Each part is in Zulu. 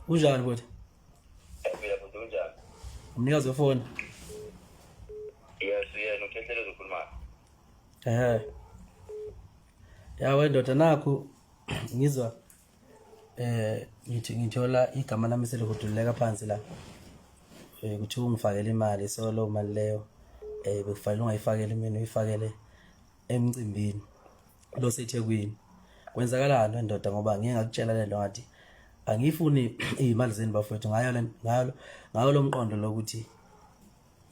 Unjani futhi? Phela futhi unjani? Umnikazi wefoni. Yes, yena Ukhehlelezi ukhuluma. Yawe ndoda nakho ngizwa ngithola igama lami selihuduleka phansi la. Kuthi ungifakele imali so lo mali leyo bekufanele ungayifakele mina uyifakele emcimbini lo seThekwini. Kwenzakalani ndoda ngoba ngeke ngakutshela lento ngathi angifuni izimali zeni bafowethu ngayo lo mqondo lokuthi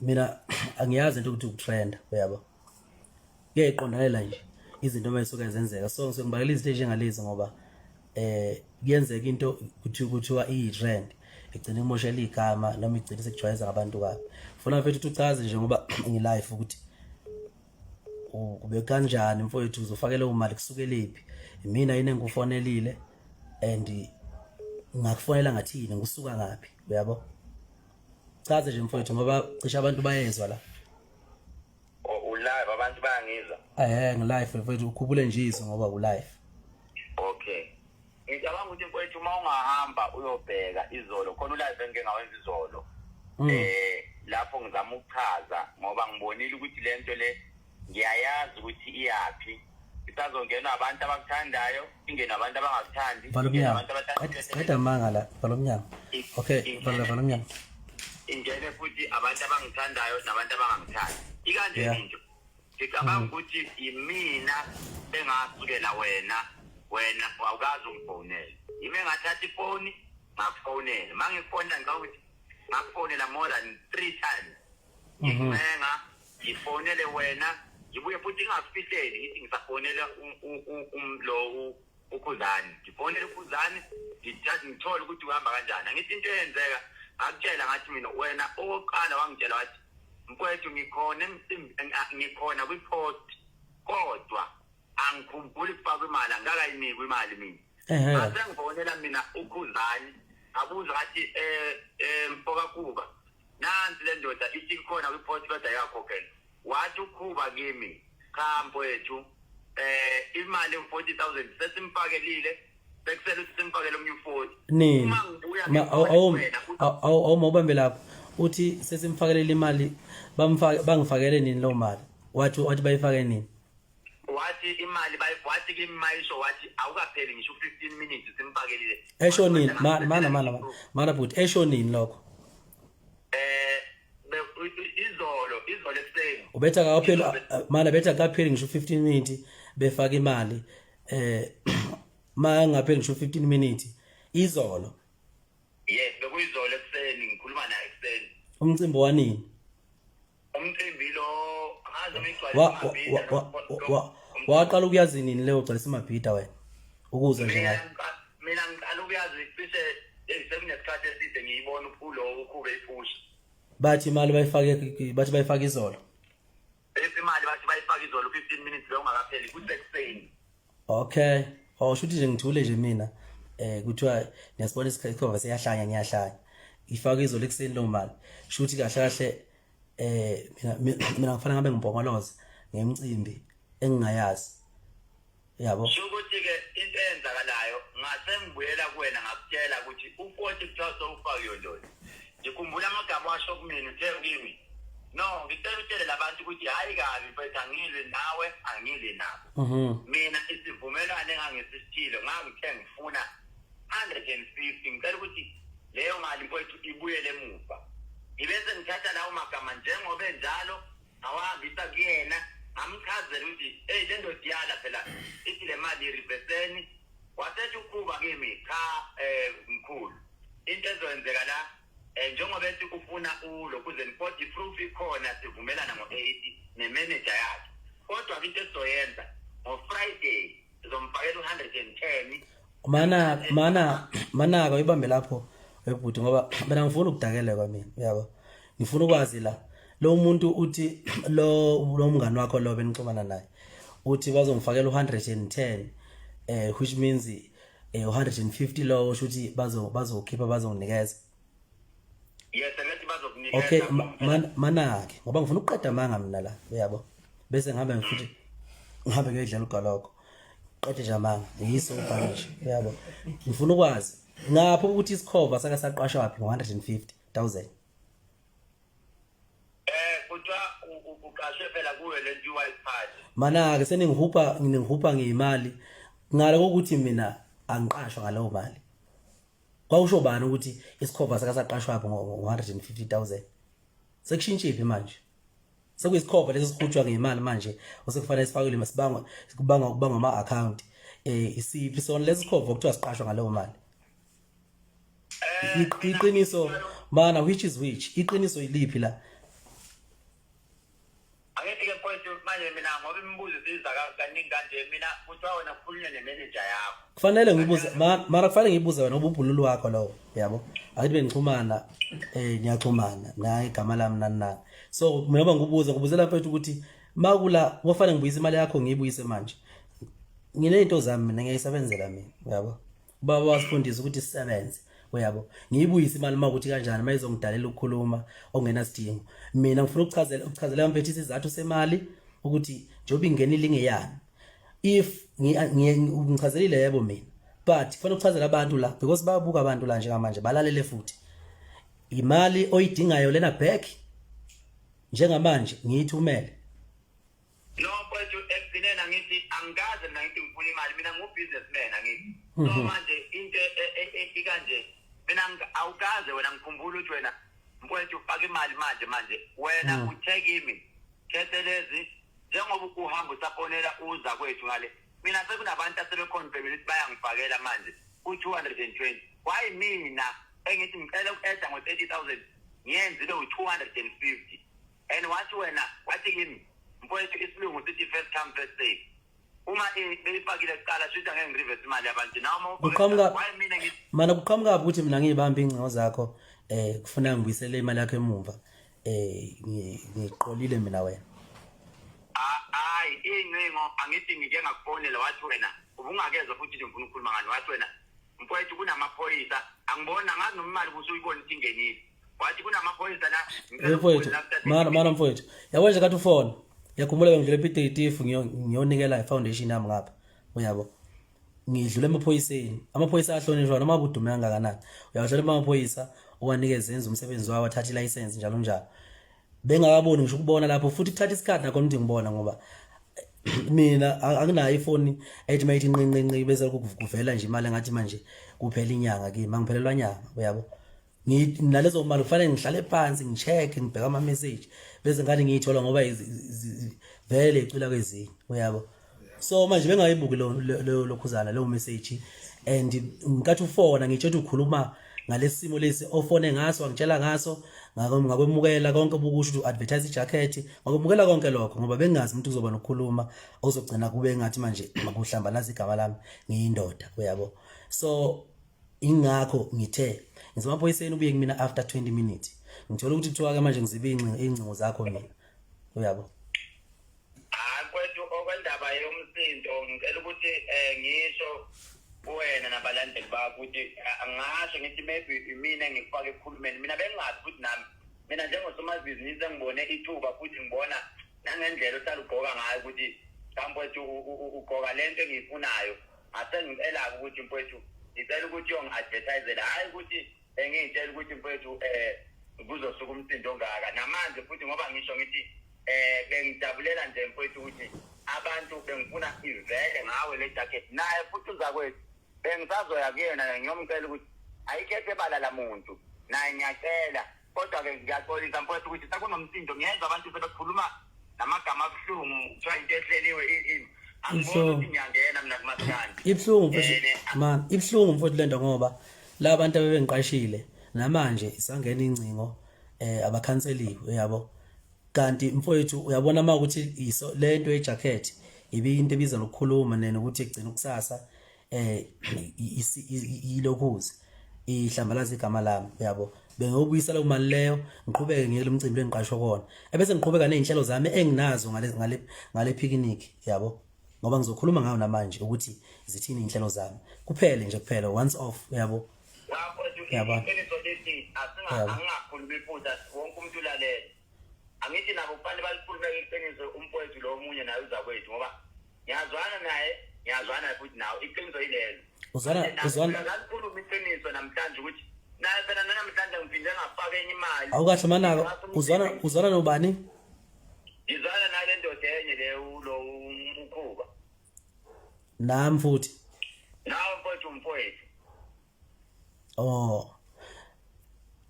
mina angiyazi into ukuthi ukutrend uyabo. Kuyayiqondalela nje izinto mayisuka zenzeka so ngibakela izinto njengalezi ngoba kuyenzeka into kuthiwa i-trend igcina imoshela igama noma igcina sekujwayeza ngabantu kabi. Ufuna mfethu uchaze nje ngoba ngilive ukuthi kube kanjani mfowethu uzofakela imali kusukelephi mina yini engikufonelile and ngakufonela ngathini ngisuka ngapi uyabo. Chaze nje mfowethu ngoba cishe abantu bayezwa la. Ulive abantu bayangizwa. Ngilive mfowethu ukhuphule nje izwi ngoba ulive. Okay. Ngicabanga ukuthi mfowethu uma ungahamba uyobheka izolo khona ulive engeke ngawenza izolo. Lapho ngizama ukuchaza ngoba ngibonile ukuthi lento le ngiyayazi ukuthi iyapi. Isazongena abantu abakuthandayo, ingena abantu abangakuthandi, abantu qeda manga la balomnyango. Okay, balomnyango. Ingene futhi abantu abangithandayo nabantu abangangithandi. Ikanje into. Ngicabanga ukuthi imina engasukela wena awukazi ungifonela. Ime ngathatha ifoni ngakufonela. Mangifonela ngicabanga ukuthi ngakufonela more than 3 times. Ngimenga ngifonele wena ngibuye futhi ngasifihleli ngithi ngisafonela lo ukhuzani. Ngifonela ukhuzani ngithi ngithola ukuthi uhamba kanjani. Ngithi into eyenzeka akutshela ngathi mina wena oqala wangitshela wathi mfowethu ngikhona kwi-post kodwa angikhumbuli ukufaka imali angakayinikwa imali mina. Mase ngifonela mina ukhuzani abuza wathi mfoka kuba nansi le ndoda ithi khona kwi-post kodwa yakhokhela wathi ukhuba kimi cha mfowethu imali u40,000 sesimfakelile bekusela ukuthi simfakele omnye u40 uma ngibuya mawubambe lapho uthi sesimfakelela imali bangifakele nini lo mali wathi bayifake nini wathi imali wathi kimi mayisho wathi awukapheli ngisho 15 minutes simfakelile esho nini mana futhi esho nini lokho izolo ekuseni ubetha kaphela mana betha kapheli ngisho 15 minutes befaka imali mangapheli ngisho 15 minutes izolo. Yes bekuyizolo ekuseni ngikhuluma naye ekuseni. Umcimbi wanini? Umcimbi lo ngaze ngigcwalisa waqala ukuyazi nini leyo gcwalisa imabhida wena ukuze nje ngathi mina ngiqala ukuyazi cishe sekunesikhathi eside ngiyibona ulo ukhube iphusha. Bathi imali bayifaka izolo. Imali bathi bayifaka izolo 15 minutes bekungakapheli kusekuseni. Okay. Shuthi nje ngithule nje mina kuthiwa niyasibona isikhathi siyahlanya ngiyahlanya ifaka izolo ekuseni lo mali shuthi kahle mina ngifana ngabe ngibhongoloza ngemicimbi engingayazi yabo. Shukuthi ke into eyenzakalayo ngase ngibuyela kuwena ngakutshela ukuthi u40 kuthiwa ufake yondolo. Ngikhumbula amagama washo kumina uthe kimi no ngicela utshele labantu ukuthi hayi kabi mfethu angile nawe angile nabo. Mina isivumelwano engangisithile ngangithe ngifuna 150 ngicela ukuthi leyo mali mfethu ibuyele emuva. Ibese ngithatha lawo magama njengoba enjalo awahambisa kuyena amchazela ukuthi hey le ndoda iyala phela ithi le mali ireverseni wasethi ukuba kimi cha mkhulu into ezoyenzeka la njengoba ethi ufuna ulokuze nipoti proof ikhona sivumelana ngo80 nemanager yakhe kodwa into ezoyenza ngo Friday izomfakela 110 mana uyibambe lapho webhuti ngoba mina ngifuna ukudakela kwami yabo ngifuna ukwazi la lo muntu uthi lo mngani wakho lo benixhumana naye uthi bazongifakela 110 which means 150 lo ushuthi bazokhipha bazonginikeza. Yes ngathi bazokunikeza. Okay mana ke ngoba ngifuna ukuqeda manga mina la yabo bese ngihambe futhi ngihambe ngedlela ugaloko qede jamanga yiso ubhangisho yabo ngifuna ukwazi ngapho ukuthi isikhova saka saqashwa wapi ngo150,000 kuthiwa uqashwe phela kuwe le nto iwayiphathi mana ke seningihupha ngeimali ngale kokuthi mina angiqashwa ngaleyo mali kwawusho bani ukuthi isikhova saka saqashwa wapi ngo150,000 sekushintshiphi manje sekuyisikhova lesi sikhutshwa ngeimali manje osekufanele sifakele masibanga kubanga ama account isiphi sona lesi sikhova okuthiwa siqashwa ngaleyo mali iqiniso mana which iqiniso iliphi la angithi ke mfowethu manje mina ngoba imibuzo isiza kaningi kanje mina kuthiwa wena kukhulunywe nemanager yakho kufanele ngibuze mara kufanele ngibuze wena ububhululu wakho lowo yabo akithi bengichumana niyaxhumana naye igama lami nani so mina ngibuzela mfethu ukuthi makula kufanele ngibuyise imali yakho ngiyibuyise manje nginezinto zami mina ngiyisebenzela mina yabo baba wasifundisa ukuthi sisebenze uyabo ngiyibuyise imali makuthi kanjani mayizongidalela ukukhuluma ongenasidingo mina ngifuna ukuchazela mfethu isizathu semali ukuthi njobe ingenile ingeyani if ngichazelile yebo mina but kufanele ukuchazela abantu la because bayabuka abantu la njengamanje balalele futhi imali oyidingayo lena back njengamanje ngiyithumele no mfowethu ekugcineni angithi angikaze mina ngithi ngifuna imali mina ngu-businessman angithi so manje into ikanje mina awukaze wena ngikhumbula ukuthi wena mfowethu ufake imali manje wena utheke imi Ukhehlelezi njengoba uhamba usafonela uza kwethu ngale mina sekunabantu asebecontribute ukuthi bayangifakela manje u220 why mina engithi ngicela uku-add ngo30,000 ngiyenzile u250 and wathi kimi mfowethu isilungu sithi first come first serve uma beyifakile kuqala shuthi angeke ngireverse imali yabantu mana kuqhamuka ukuthi mina ngiyibamba ingcingo zakho kufuna ngibuyisele imali yakho emumva ngiqolile mina wena hayi ingcingo angithi ngike ngakufonela wathi wena ubungakezwa futhi ngifuna ukukhuluma ngani wathi wena mfowethu kunamaphoyisa angibona ngathi nomali busuyibona ukuthi ingenile wathi kunamaphoyisa la mfowethu mana mfowethu yabona kathi ufona yakhumbula ngidlule epitetifu ngiyonikela ifoundation yami ngapha uyabo ngidlule amaphoyisa ahlonishwa noma budume kangakanani uyawudlula amaphoyisa owanikeza enza umsebenzi wawo athatha ilicense njalo bengakaboni ngisho ukubona lapho futhi kuthatha isikhathi nakho ukuthi ngibona ngoba mina anginayo ifoni ethi mayithi nqinqinqi bese kuvela nje imali ngathi manje kuphela inyanga kimi mangiphelelwa inyanga uyabo nalezo mali kufanele ngihlale phansi ngicheck ngibheka ama message bese ngathi ngiyithola ngoba vele icula kwezinye uyabo so manje bengayibuki lokhuzana lo message and ngikathi ufona ngitsho ukuthi ukhuluma ngalesimo lesi ofone ngaso angitshela ngaso ngakwemukela konke ubukusho ukuthi advertise ijacket ngakwemukela konke lokho ngoba bengazi umuntu uzoba nokukhuluma ozogcina kube ngathi manje makuhlambalaza igama lami ngiyindoda uyabo so ingakho ngithe ngizamaphoyiseni ubuye kumina after 20 minutes ngithola ukuthi kuthiwa ke manje ngizibe ingcingo zakho mina uyabo kwethu okwendaba yomsindo ngicela ukuthi ngisho wena nabalandeli bakho ukuthi angasho ngithi maybe mina ngifake ekhulumeni mina bengazi ukuthi nami mina njengosomabhizinisi engibone ithuba futhi ngibona nangendlela ohlala ugqoka ngayo ukuthi mfowethu ugqoka lento engiyifunayo asengicela ukuthi mfowethu ngicela ukuthi yongi-advertisele hayi ukuthi engiyitshela ukuthi mfowethu kuzosuka umsindo ongaka namanje futhi ngoba ngisho ngithi bengijabulela nje mfowethu ukuthi abantu bengifuna ivele ngawe le jacket naye futhi uzakwethu bengisazoya kuyena ngiyomcela ukuthi ayikhethe ebala la muntu naye ngiyacela kodwa ke ngiyaxolisa mfowethu ukuthi sakunomsindo ngiyezwa abantu sebekhuluma namagama abuhlungu kuthiwa into ehleliwe angiboni ukuthi ngiyangena mina kumasikandi ibuhlungu mfowethu man ibuhlungu mfowethu lento ngoba la bantu abebengiqashile namanje isangena ingcingo abakhanseliwe yabo kanti mfowethu uyabona uma ukuthi iso lento ejacket ibe into ebiza lokukhuluma nene ukuthi egcina ukusasa ilokhuzi ihlambalaza igama lami yabo bengiyobuyisa lo mali leyo ngiqhubeke ngiyele umcimbi engiqashwe kona ebese ngiqhubeka nezinhlelo zami enginazo ngale picnic yabo ngoba ngizokhuluma ngayo namanje ukuthi izithini inhlelo zami kuphela once off yabo angingakhulumi iphutha wonke umuntu ulalela angithi nabo kufanele balikhulume iqiniso umfowethu lo omunye naye uzakwethu ngoba ngiyazwana naye ngiyazwana futhi nawe iqiniso ilelo uzwana ngalikhuluma iqiniso namhlanje ukuthi naye phela namhlanje ngiphinde ngafaka enye imali awukahle manaka uzwana nobani ngizwana nale ndoda enye le lo umkhuba nami futhi nawe mfowethu umfowethu oh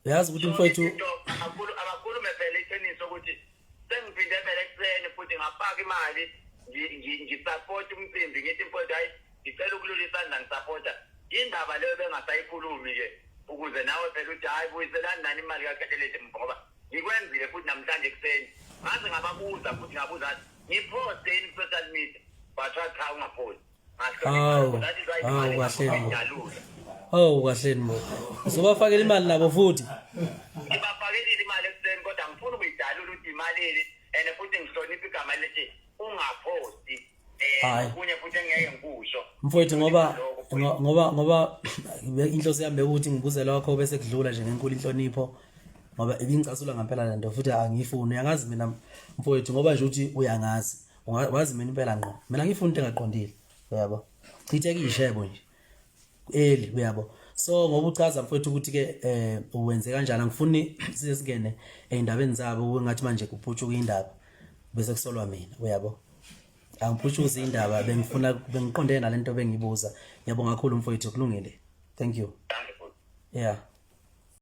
yazi ukuthi mfowethu akakhulume phela iqiniso ukuthi sengiphinde phela ekuseni futhi ngafaka imali ngisupport umcimbi ngithi mfowethu hayi ngicela ukulula isandla ngisupporta indaba leyo bengasayikhulumi ke ukuze nawe phela uthi hayi buyiselani nani imali kakhethelezi ngoba ngikwenzile futhi namhlanje ekuseni ngaze ngababuza futhi ngabuza ngiposte in social media bathatha cha ungapost kahle mo uzobafakela imali nabo futhi ngibafakela imali ekuseni kodwa ngifuna ukuyidalula ukuthi imali ene futhi ngihlonipha igama lethi ungaposti kunye futhi engeke ngikusho mfowethu ngoba inhloso yami ukuthi ngibuze lokho bese kudlula nje ngenkulu inhlonipho ngoba ibingicasula ngempela lento futhi angifuni uyangazi mina mfowethu ngoba nje uthi uyangazi wazi mina impela ngqo mina ngifuna into engaqondile uyabo chitheke ishebo nje eli uyabo so ngoba uchaza mfowethu ukuthi ke uwenze kanjani angifuni size singene endabeni zabo ngathi manje kuphutshuka indaba bese kusolwa mina uyabo angiphutshuza indaba bengifuna bengiqonde nalento bengibuza yabo ngakhulu mfowethu kulungile thank you yeah